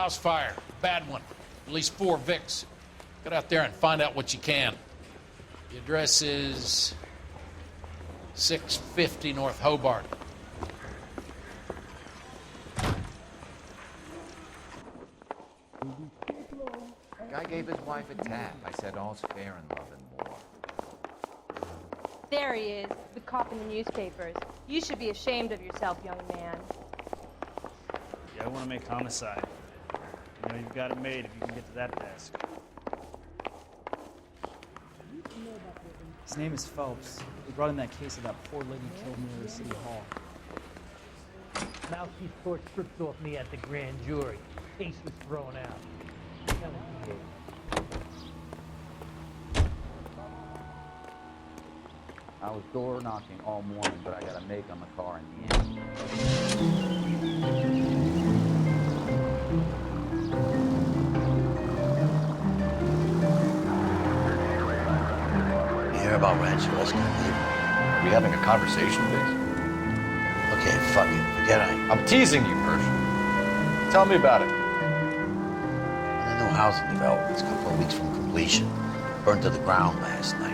House fire. Bad one. At least 4 Vicks. Get out there and find out what you can. The address is 650 North Hobart. Guy gave his wife a tap. I said all's fair in love and war. There he is, the cop in the newspapers. You should be ashamed of yourself, young man. Yeah, I want to make homicide. You know, you've got it made if you can get to that desk. His name is Phelps. We brought in that case of that poor lady killed near the city hall. Mousy tore strips off me at the grand jury. Case was thrown out. Tell him he did. I was door knocking all morning, but I got a make on the car in the end. You hear about Rancho Escalates? Are we having a conversation, Biggs? Okay, fuck it. Forget I'm teasing you, Persian. Tell me about it. The new housing development's a couple of weeks from completion. Burned to the ground last night.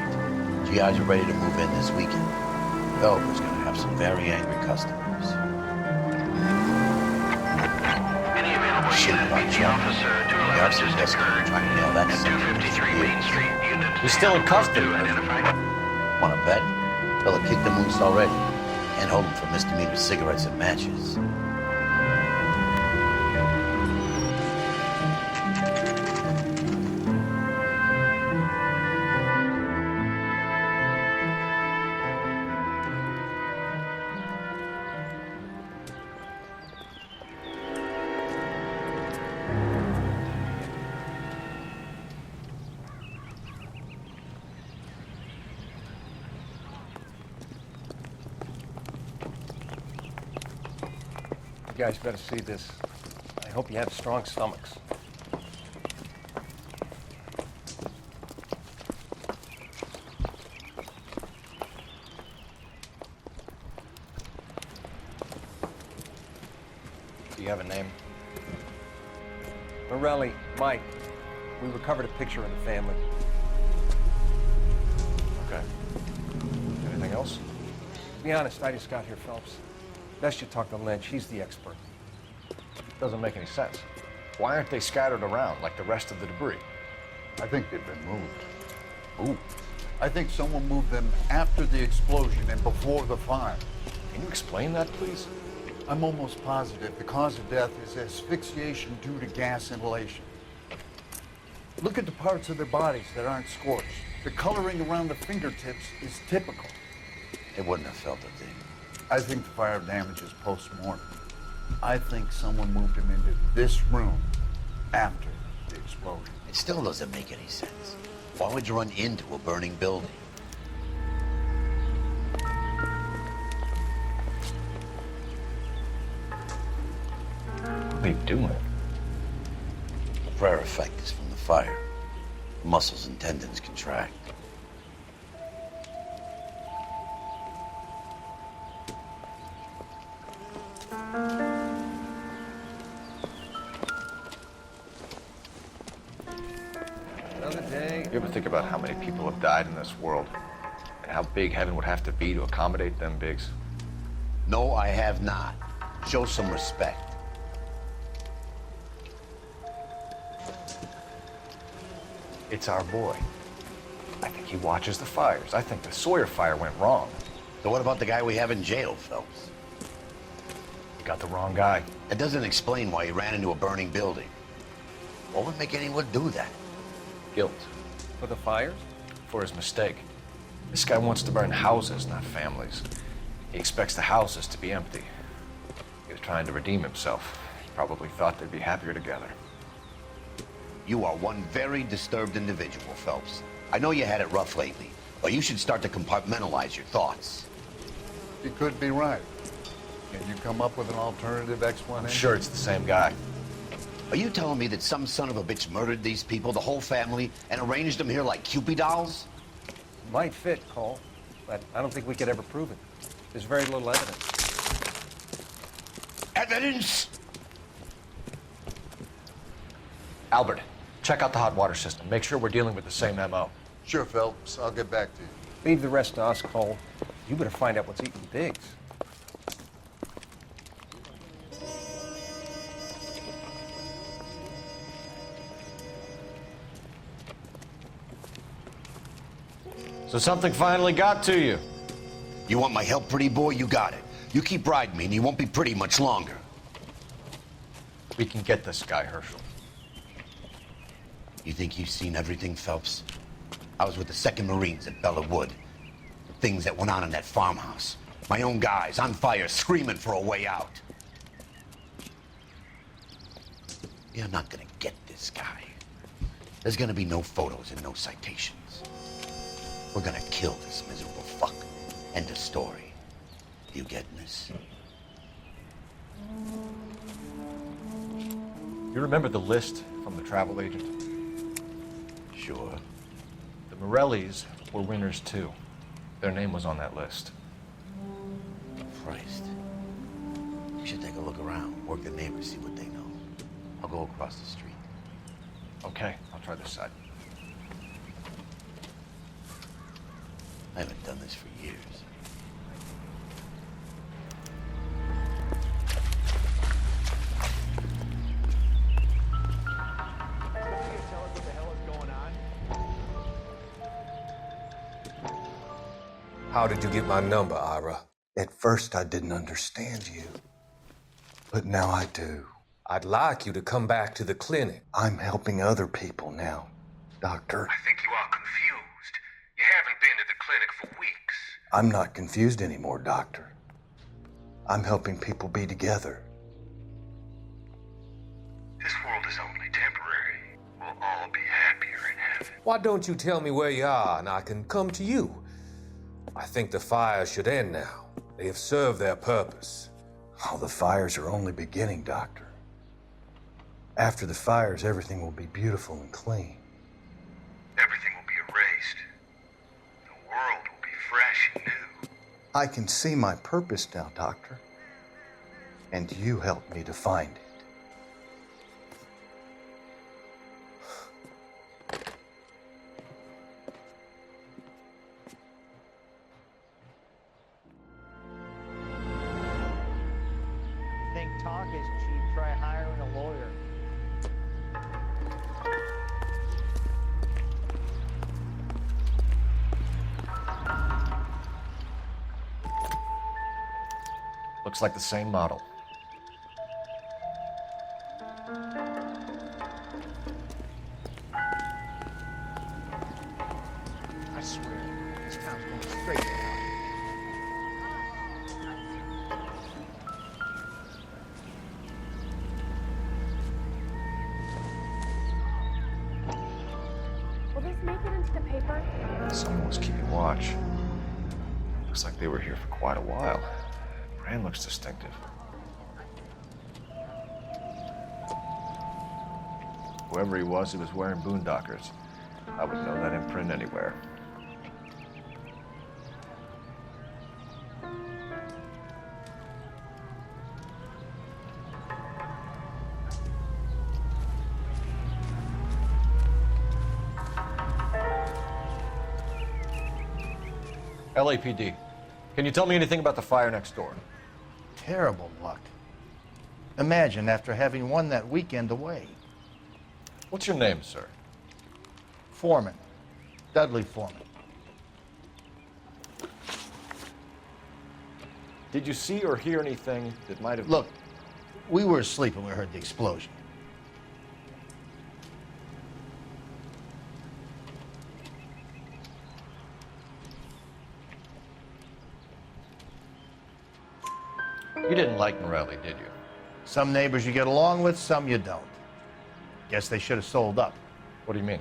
GIs are ready to move in this weekend. The developer's gonna have some very angry customers. Any available unit meet the officer to allow just occurred Trying to nail that at 253 Main Street. Unit He's still in custody. to identify. Wanna bet? Fella kicked the moose already. Can't hold him for misdemeanor cigarettes and matches. You guys better see this. I hope you have strong stomachs. Do you have a name? Morelli, Mike. We recovered a picture of the family. Okay. Anything else? To be honest, I just got here, Phelps. Best you talk to Lynch. He's the expert. Doesn't make any sense. Why aren't they scattered around like the rest of the debris? I think they've been moved. Ooh. I think someone moved them after the explosion and before the fire. Can you explain that, please? I'm almost positive the cause of death is asphyxiation due to gas inhalation. Look at the parts of their bodies that aren't scorched. The coloring around the fingertips is typical. They wouldn't have felt a thing. I think the fire damage is post-mortem. I think someone moved him into this room after the explosion. It still doesn't make any sense. Why would you run into a burning building? What are you doing? The prayer effect is from the fire. The muscles and tendons contract. Another day. You ever think about how many people have died in this world? And how big heaven would have to be to accommodate them, Biggs? No, I have not. Show some respect. It's our boy. I think he watches the fires. I think the Sawyer fire went wrong. So what about the guy we have in jail, Phelps? You got the wrong guy. That doesn't explain why he ran into a burning building. What would make anyone do that? Guilt. For the fires? For his mistake. This guy wants to burn houses, not families. He expects the houses to be empty. He was trying to redeem himself. He probably thought they'd be happier together. You are one very disturbed individual, Phelps. I know you had it rough lately, but you should start to compartmentalize your thoughts. You could be right. Can you come up with an alternative explanation? I'm sure it's the same guy. Are you telling me that some son of a bitch murdered these people, the whole family, and arranged them here like Cupid dolls? Might fit, Cole, but I don't think we could ever prove it. There's very little evidence. Evidence? Albert, check out the hot water system. Make sure we're dealing with the same MO. Sure, Phelps. I'll get back to you. Leave the rest to us, Cole. You better find out what's eating Biggs. So something finally got to you. You want my help, pretty boy? You got it. You keep riding me and you won't be pretty much longer. We can get this guy, Herschel. You think you've seen everything, Phelps? I was with the 2nd Marines at Bella Wood. The things that went on in that farmhouse. My own guys on fire, screaming for a way out. You're not gonna get this guy. There's gonna be no photos and no citations. We're gonna kill this miserable fuck. End of story. You getting this? You remember the list from the travel agent? Sure. The Morellis were winners too. Their name was on that list. Christ. You should take a look around. Work the neighbors, see what they know. I'll go across the street. Okay, I'll try this side. I haven't done this for years. How did you get my number, Ira? At first, I didn't understand you. But now I do. I'd like you to come back to the clinic. I'm helping other people now, Doctor. I think you are confused. You haven't been to the clinic for weeks. I'm not confused anymore, Doctor. I'm helping people be together. This world is only temporary. We'll all be happier in heaven. Why don't you tell me where you are and I can come to you? I think the fires should end now. They have served their purpose. Oh, the fires are only beginning, Doctor. After the fires, everything will be beautiful and clean. Everything will be erased. The world will be fresh and new. I can see my purpose now, Doctor. And you helped me to find it. Think talk is cheap, try hiring a lawyer. Looks like the same model. I swear, this town's going straight to hell. Will this make it into the paper? Someone was keeping watch. Looks like they were here for quite a while. Brand looks distinctive. Whoever he was wearing boondockers. I would know that imprint anywhere. LAPD, can you tell me anything about the fire next door? Terrible luck. Imagine after having won that weekend away. What's your name, sir? Foreman. Dudley Foreman. Did you see or hear anything that might have... Look, we were asleep when we heard the explosion. You didn't like Morelli, did you? Some neighbors you get along with, some you don't. Guess they should have sold up. What do you mean?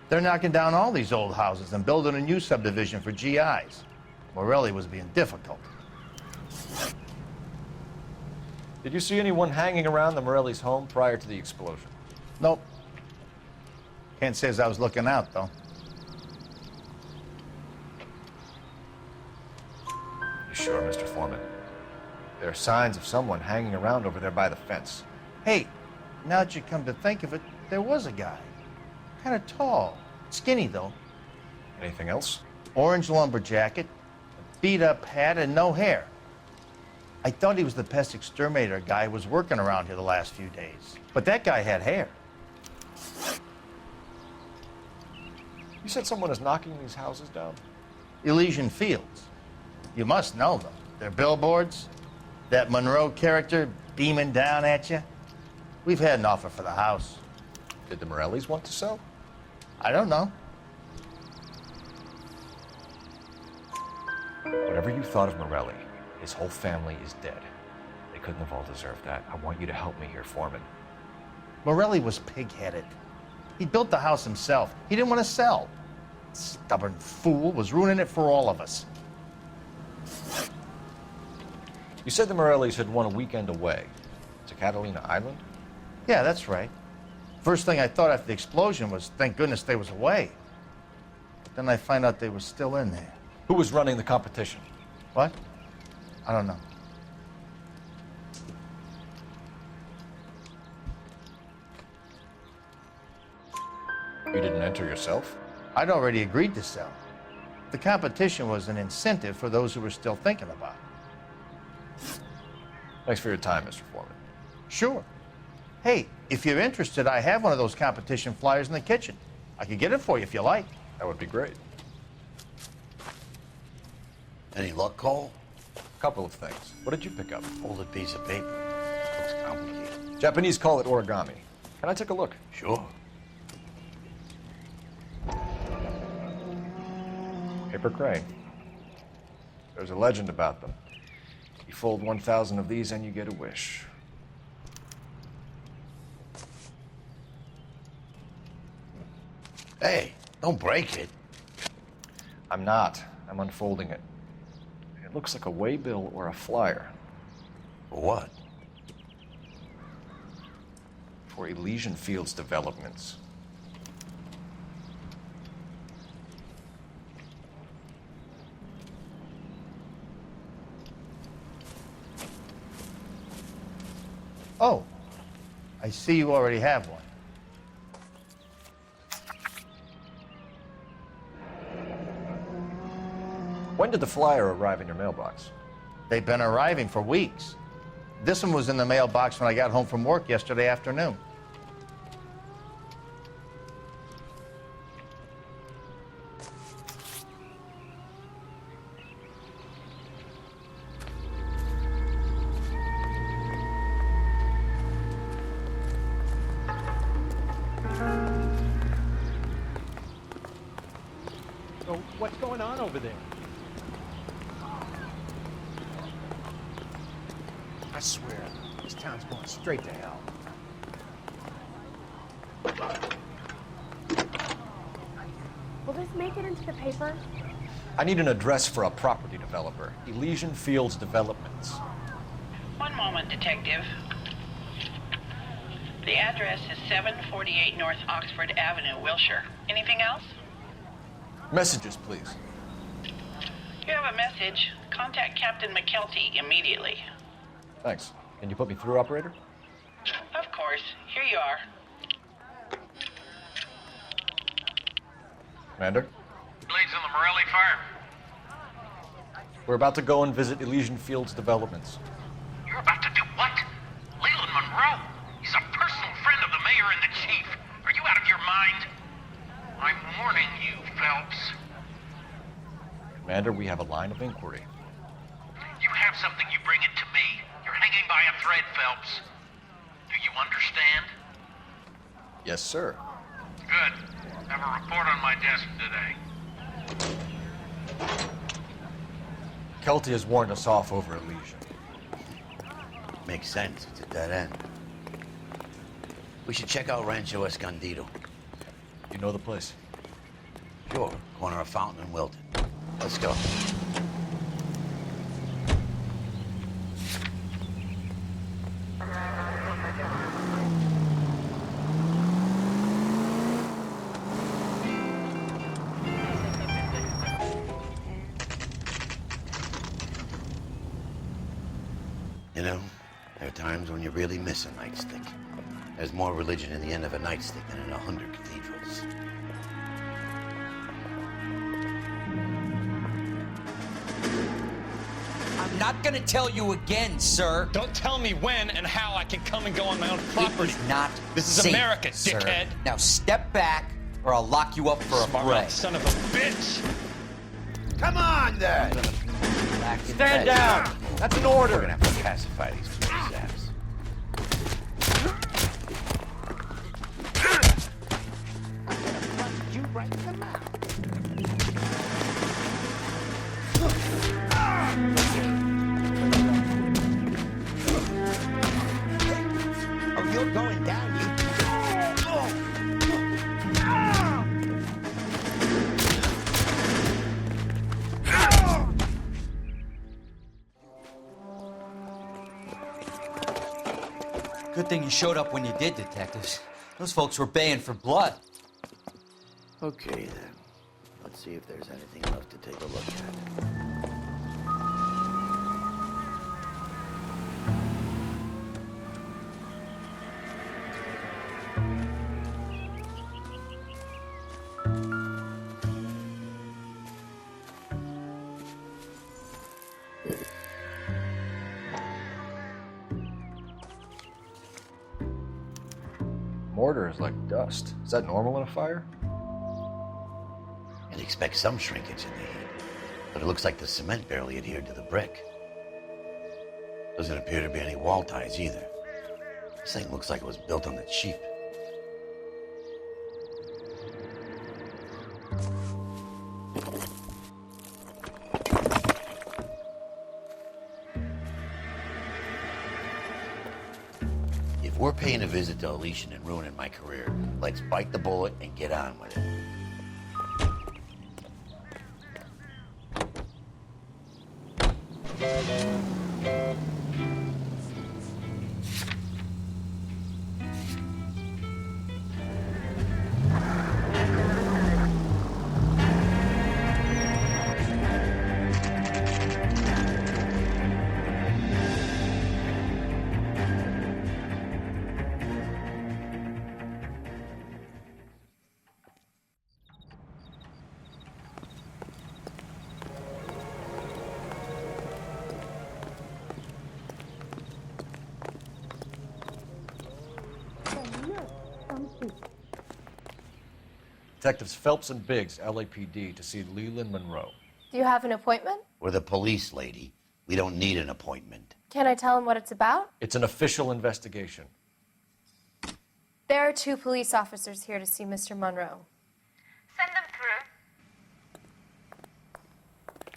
They're knocking down all these old houses and building a new subdivision for GIs. Morelli was being difficult. Did you see anyone hanging around the Morelli's home prior to the explosion? Nope. Can't say as I was looking out, though. You sure, Mr. Foreman? There are signs of someone hanging around over there by the fence. Hey, now that you come to think of it, there was a guy. Kind of tall. Skinny, though. Anything else? Orange lumber jacket, a beat-up hat, and no hair. I thought he was the pest exterminator guy who was working around here the last few days. But that guy had hair. You said someone is knocking these houses down? Elysian Fields. You must know them. They're billboards. That Monroe character beaming down at you. We've had an offer for the house. Did the Morellis want to sell? I don't know. Whatever you thought of Morelli, his whole family is dead. They couldn't have all deserved that. I want you to help me here, Foreman. Morelli was pig-headed. He built the house himself. He didn't want to sell. Stubborn fool was ruining it for all of us. You said the Morellis had won a weekend away to Catalina Island? Yeah, that's right. First thing I thought after the explosion was, thank goodness they was away. But then I find out they were still in there. Who was running the competition? What? I don't know. You didn't enter yourself? I'd already agreed to sell. The competition was an incentive for those who were still thinking about it. Thanks for your time, Mr. Foreman. Sure. Hey, if you're interested, I have one of those competition flyers in the kitchen. I could get it for you if you like. That would be great. Any luck, Cole? A couple of things. What did you pick up? Folded piece of paper. Looks complicated. Japanese call it origami. Can I take a look? Sure. Paper crane. There's a legend about them. You fold 1,000 of these and you get a wish. Hey, don't break it. I'm not. I'm unfolding it. It looks like a waybill or a flyer. For what? For Elysian Fields developments. Oh, I see you already have one. When did the flyer arrive in your mailbox? They've been arriving for weeks. This one was in the mailbox when I got home from work yesterday afternoon. So what's going on over there? I swear, this town's going straight to hell. Will this make it into the paper? I need an address for a property developer. Elysian Fields Developments. One moment, Detective. The address is 748 North Oxford Avenue, Wilshire. Anything else? Messages, please. You have a message. Contact Captain McKelty immediately. Thanks. Can you put me through, operator? Of course. Here you are. Commander? Leads on the Morelli fire. We're about to go and visit Elysian Fields Developments. You're about to do what? Leland Monroe? He's a personal friend of the mayor and the chief. Are you out of your mind? I'm warning you, Phelps. Commander, we have a line of inquiry. You have something, you bring it to me. You're hanging by a thread, Phelps. Do you understand? Yes, sir. Good. Have a report on my desk today. Kelty has warned us off over Elysian. Makes sense. It's a dead end. We should check out Rancho Escondido. You know the place? Sure. Corner of Fountain and Wilton. Let's go. You know, there are times when you really miss a nightstick. There's more religion in the end of a nightstick than in 100 cathedrals. I'm not gonna tell you again, sir. Don't tell me when and how I can come and go on my own property. It is not This is safe, America, sir. dickhead. Now step back, or I'll lock you up for a Smart fray. mouth son of a bitch! Come on, then! Stand down! That's an order! We're gonna have to pacify these saps. You right in the mouth. Oh, you're going down, you. Good thing you showed up when you did, detectives. Those folks were baying for blood. Okay, then. Let's see if there's anything left to take a look at. Mortar is like dust. Is that normal in a fire? You'd expect some shrinkage in the heat, but it looks like the cement barely adhered to the brick. Doesn't appear to be any wall ties either. This thing looks like it was built on the cheap. If we're paying a visit to Elysian and ruining my career, let's bite the bullet and get on with it. Detectives Phelps and Biggs, LAPD, to see Leland Monroe. Do you have an appointment? We're the police, lady. We don't need an appointment. Can I tell him what it's about? It's an official investigation. There are 2 police officers here to see Mr. Monroe. Send them through.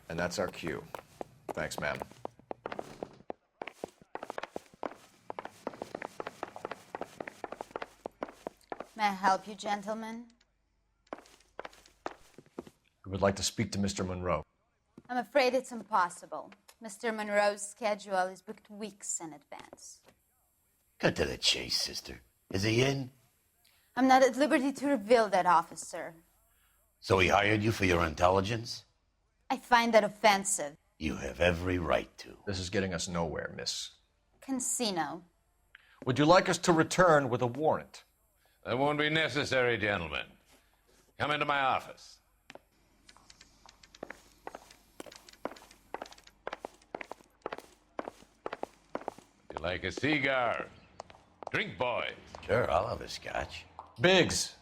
And that's our cue. Thanks, ma'am. May I help you, gentlemen? We would like to speak to Mr. Monroe. I'm afraid it's impossible. Mr. Monroe's schedule is booked weeks in advance. Cut to the chase, sister. Is he in? I'm not at liberty to reveal that, officer. So he hired you for your intelligence? I find that offensive. You have every right to. This is getting us nowhere, miss. Casino. Would you like us to return with a warrant? That won't be necessary, gentlemen. Come into my office. Would you like a cigar? Drink, boys. Sure, I'll have a scotch. Biggs.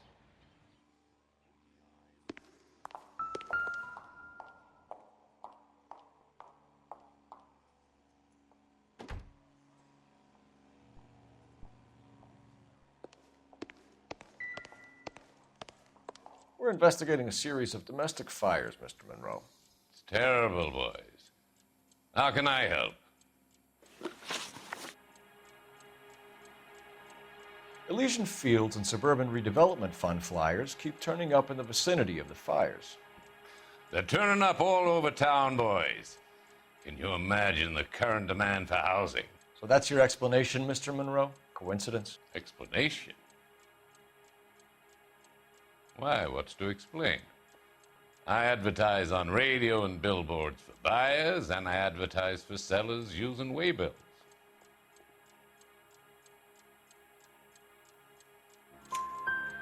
We're investigating a series of domestic fires, Mr. Monroe. It's terrible, boys. How can I help? Elysian Fields and Suburban Redevelopment Fund flyers keep turning up in the vicinity of the fires. They're turning up all over town, boys. Can you imagine the current demand for housing? So that's your explanation, Mr. Monroe? Coincidence? Explanation? Why, what's to explain? I advertise on radio and billboards for buyers, and I advertise for sellers using waybills.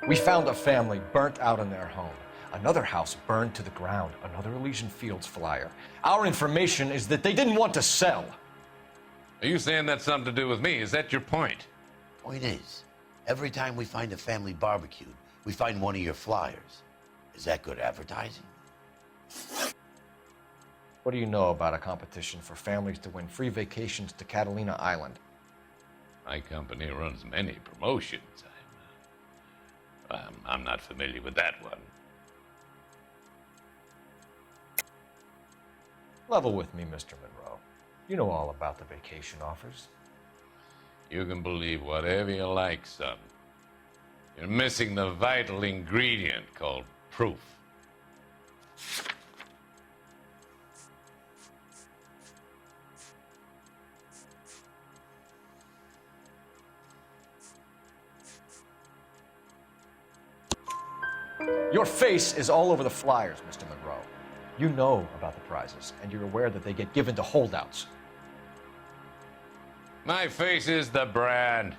We found a family burnt out in their home. Another house burned to the ground. Another Elysian Fields flyer. Our information is that they didn't want to sell. Are you saying that's something to do with me? Is that your point? Point is, every time we find a family barbecued, we find one of your flyers. Is that good advertising? What do you know about a competition for families to win free vacations to Catalina Island? My company runs many promotions. I'm not familiar with that one. Level with me, Mr. Monroe. You know all about the vacation offers. You can believe whatever you like, son. You're missing the vital ingredient called proof. Your face is all over the flyers, Mr. Monroe. You know about the prizes, and you're aware that they get given to holdouts. My face is the brand.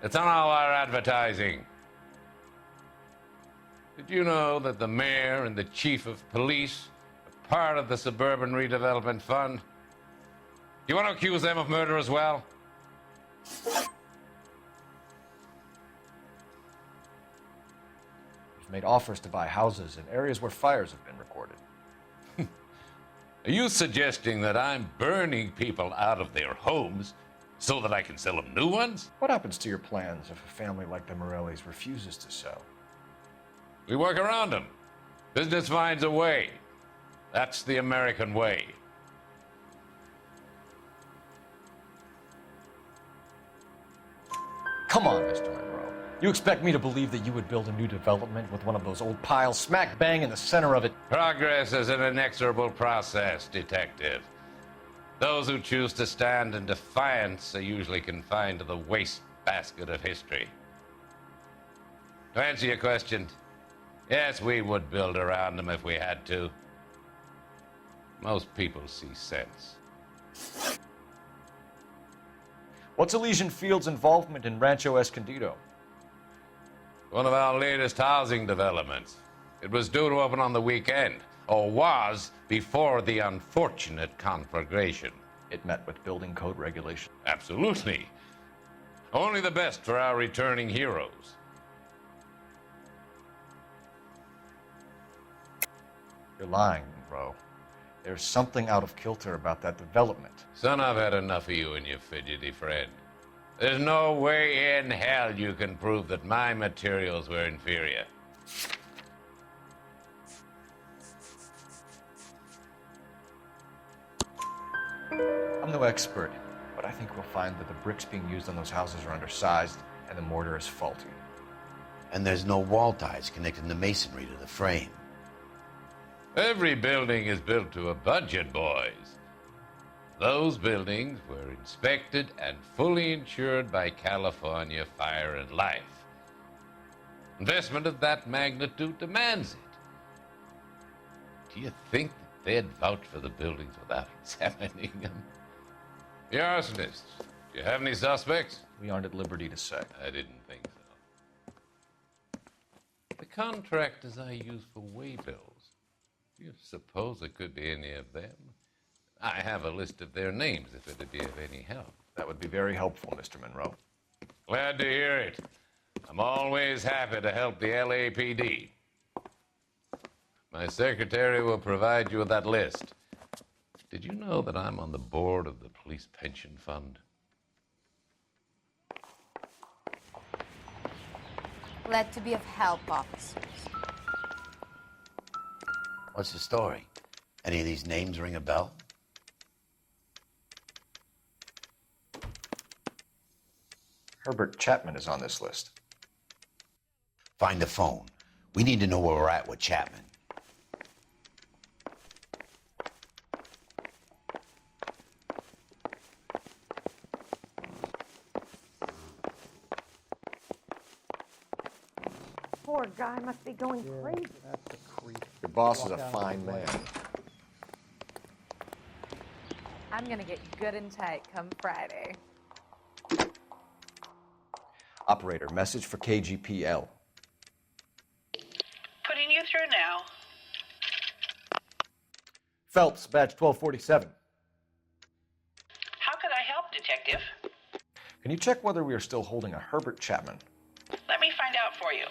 It's on all our advertising. Did you know that the mayor and the chief of police are part of the Suburban Redevelopment Fund? Do you want to accuse them of murder as well? You've made offers to buy houses in areas where fires have been recorded. Are you suggesting that I'm burning people out of their homes so that I can sell them new ones? What happens to your plans if a family like the Morellis refuses to sell? We work around them. Business finds a way. That's the American way. Come on, Mr. Monroe. You expect me to believe that you would build a new development with one of those old piles smack bang in the center of it? Progress is an inexorable process, Detective. Those who choose to stand in defiance are usually confined to the wastebasket of history. To answer your question, yes, we would build around them if we had to. Most people see sense. What's Elysian Fields' involvement in Rancho Escondido? One of our latest housing developments. It was due to open on the weekend, or was before the unfortunate conflagration. It met with building code regulations. Absolutely. Only the best for our returning heroes. You're lying, Monroe. There's something out of kilter about that development. Son, I've had enough of you and your fidgety friend. There's no way in hell you can prove that my materials were inferior. I'm no expert, but I think we'll find that the bricks being used on those houses are undersized and the mortar is faulty. And there's no wall ties connecting the masonry to the frame. Every building is built to a budget, boys. Those buildings were inspected and fully insured by California Fire and Life. Investment of that magnitude demands it. Do you think that they'd vouch for the buildings without examining them? The arsonists, do you have any suspects? We aren't at liberty to say. I didn't think so. The contractors I use for waybills, do you suppose it could be any of them? I have a list of their names if it'd be of any help. That would be very helpful, Mr. Monroe. Glad to hear it. I'm always happy to help the LAPD. My secretary will provide you with that list. Did you know that I'm on the board of the Police Pension Fund? Glad to be of help, officers. What's the story? Any of these names ring a bell? Herbert Chapman is on this list. Find the phone. We need to know where we're at with Chapman. Poor guy must be going crazy. That's a creep. Your boss is a fine man. I'm gonna get good and tight come Friday. Operator, message for KGPL. Putting you through now. Phelps, badge 1247. How could I help, Detective? Can you check whether we are still holding a Herbert Chapman? Let me find out for you.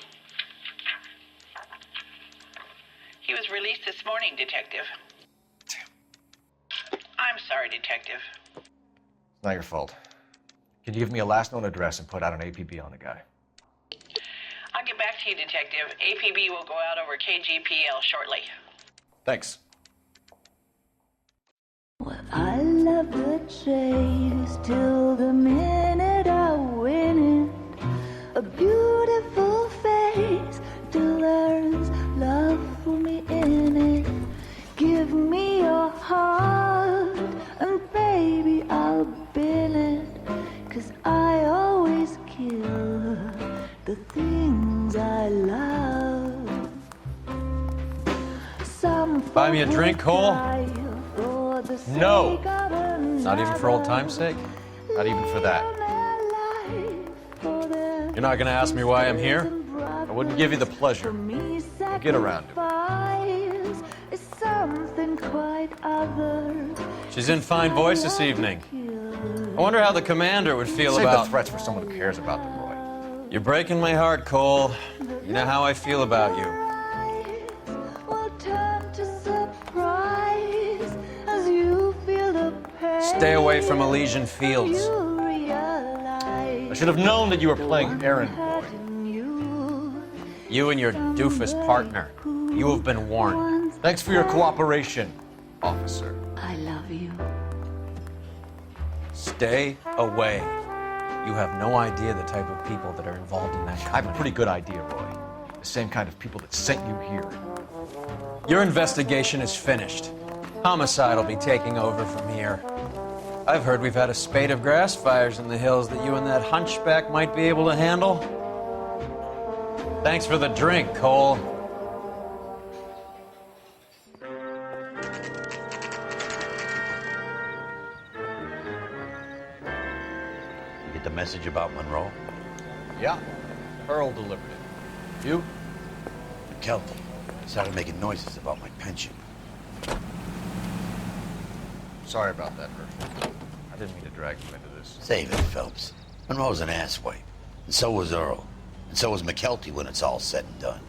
He was released this morning, Detective. I'm sorry, Detective. It's not your fault. Can you give me a last known address and put out an APB on the guy? I'll get back to you, Detective. APB will go out over KGPL shortly. Thanks. I love the chase till the minute I win it. A beautiful face till there's love for me in it. Give me your heart and baby I'll bill it. 'Cause I always kill the things I love. Some Buy me a drink, Cole? No! Not even for old time's sake? Not even for that. You're not gonna ask me why I'm here? I wouldn't give you the pleasure. We'll get around to it. Something quite other. She's in fine voice this evening. I wonder how the commander would feel Save about... the threats for someone who cares about them, Roy. You're breaking my heart, Cole. You know how I feel about you. Stay away from Elysian Fields. I should have known that you were playing errand boy. You and your doofus partner. You have been warned. Thanks for your cooperation, officer. I love you. Stay away. You have no idea the type of people that are involved in that I have a company. pretty good idea, Roy. The same kind of people that sent you here. Your investigation is finished. Homicide will be taking over from here. I've heard we've had a spate of grass fires in the hills that you and that hunchback might be able to handle. Thanks for the drink, Cole. You get the message about Monroe? Yeah. Earl delivered it. You? McKelty started making noises about my pension. Sorry about that, Herb. I didn't mean to drag you into this. Save it, Phelps. Monroe's an asswipe. And so was Earl. And so was McKelty when it's all said and done.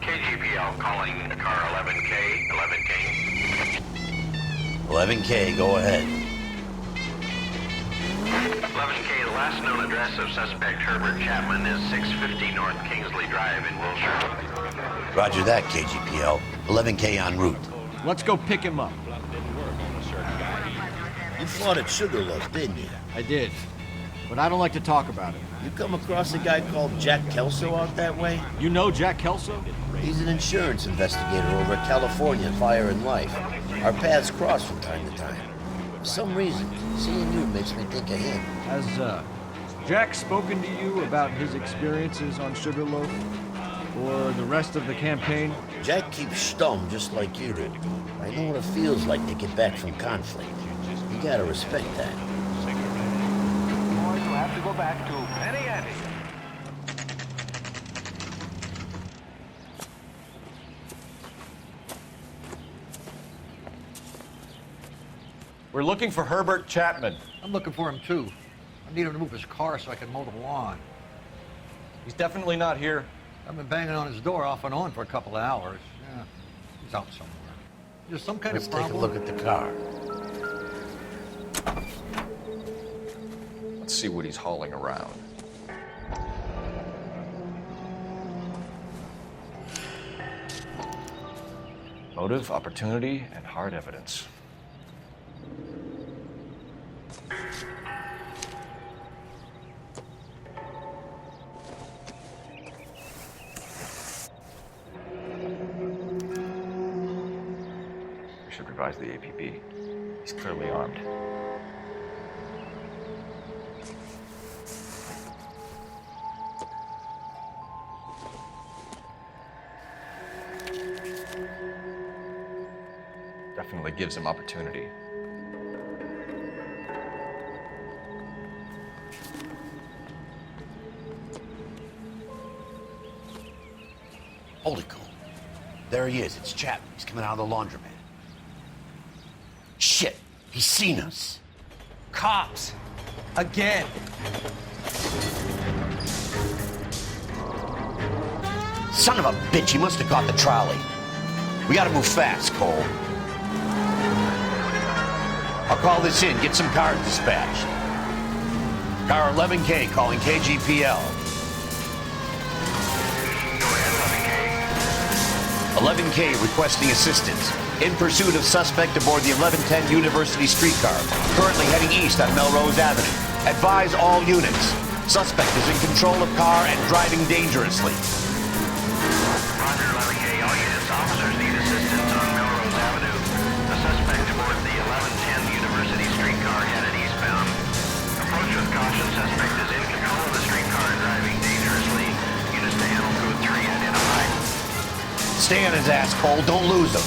KGPL calling car 11K, 11K. 11K, go ahead. 11K, the last known address of suspect Herbert Chapman is 650 North Kingsley Drive in Wilshire. Roger that, KGPL. 11K en route. Let's go pick him up. You fought at Sugarloaf, didn't you? I did, but I don't like to talk about it. You come across a guy called Jack Kelso out that way? You know Jack Kelso? He's an insurance investigator over at California Fire and Life. Our paths cross from time to time. For some reason, seeing you makes me think of him. Has Jack spoken to you about his experiences on Sugarloaf? Or the rest of the campaign? Jack keeps stum just like you do. I know what it feels like to get back from conflict. You gotta respect that. Boys will have to go back to Penny Ante. We're looking for Herbert Chapman. I'm looking for him too. I need him to move his car so I can mow the lawn. He's definitely not here. I've been banging on his door off and on for a couple of hours. Yeah, he's out somewhere. There's some kind Let's of take problem. a look at the car. Let's see what he's hauling around. Motive, opportunity, and hard evidence. We should revise the APB. He's clearly armed. Definitely gives him opportunity. Hold it, Cole. There he is. It's Chapman. He's coming out of the laundromat. Shit! He's seen us. Cops! Again! Son of a bitch, he must have caught the trolley. We gotta move fast, Cole. I'll call this in, get some cars dispatched. Car 11K calling KGPL. 11K requesting assistance. In pursuit of suspect aboard the 1110 University streetcar. Currently heading east on Melrose Avenue. Advise all units. Suspect is in control of car and driving dangerously. Roger, 11K. All units, officers need assistance on Melrose Avenue. The suspect aboard the 1110 University streetcar headed eastbound. Approach with caution. Suspect is in control of the streetcar and driving dangerously. Units to handle code 3 identified. Stay on his ass, Cole. Don't lose him.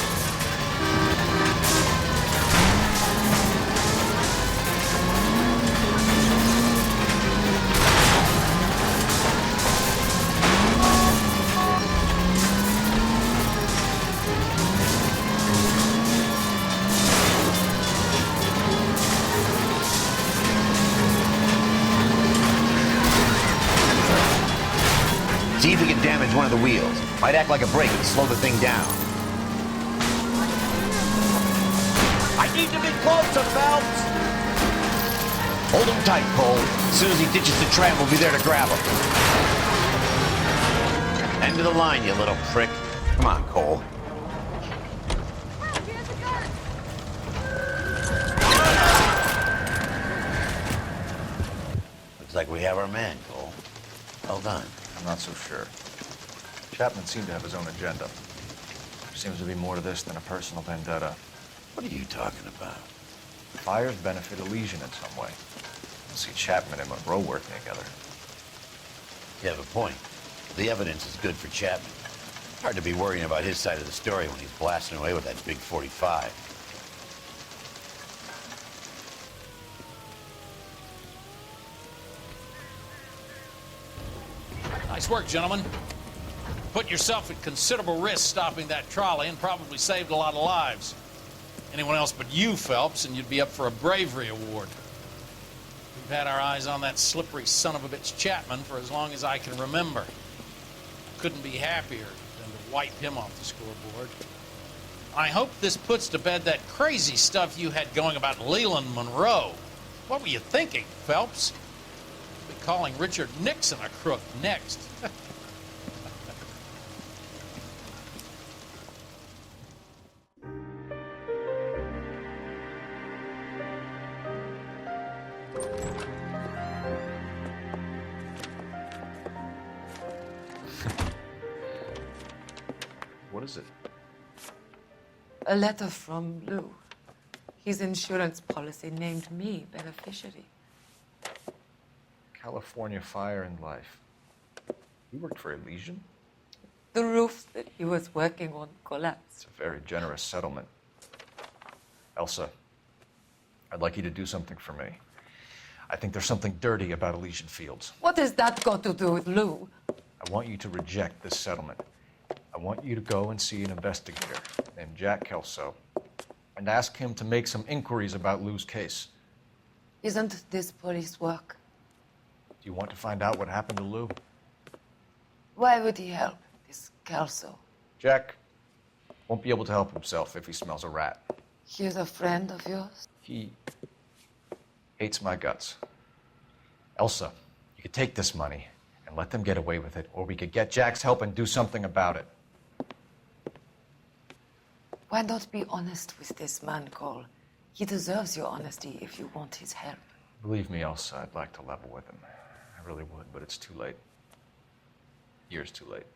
See if we can damage one of the wheels. Might act like a brake and slow the thing down. I need to be closer, Phelps! Hold him tight, Cole. As soon as he ditches the tram, we'll be there to grab him. End of the line, you little prick. Come on, Cole. Looks like we have our man, Cole. Well done. I'm not so sure. Chapman seemed to have his own agenda. There seems to be more to this than a personal vendetta. What are you talking about? Fires benefit Elysian in some way. I'll see Chapman and Monroe working together. You have a point. The evidence is good for Chapman. Hard to be worrying about his side of the story when he's blasting away with that big 45. Nice work, gentlemen. Put yourself at considerable risk stopping that trolley and probably saved a lot of lives. Anyone else but you, Phelps, and you'd be up for a bravery award. We've had our eyes on that slippery son of a bitch Chapman for as long as I can remember. Couldn't be happier than to wipe him off the scoreboard. I hope this puts to bed that crazy stuff you had going about Leland Monroe. What were you thinking, Phelps? We'll be calling Richard Nixon a crook next. What is it? A letter from Lou. His insurance policy named me beneficiary. California Fire and Life. You worked for Elysian? The roof that he was working on collapsed. It's a very generous settlement. Elsa, I'd like you to do something for me. I think there's something dirty about Elysian Fields. What has that got to do with Lou? I want you to reject this settlement. I want you to go and see an investigator named Jack Kelso and ask him to make some inquiries about Lou's case. Isn't this police work? Do you want to find out what happened to Lou? Why would he help, this Kelso? Jack won't be able to help himself if he smells a rat. He's a friend of yours? He hates my guts. Elsa, you could take this money and let them get away with it, or we could get Jack's help and do something about it. Why not be honest with this man, Cole? He deserves your honesty if you want his help. Believe me, Elsa, I'd like to level with him. I really would, but it's too late. Years too late.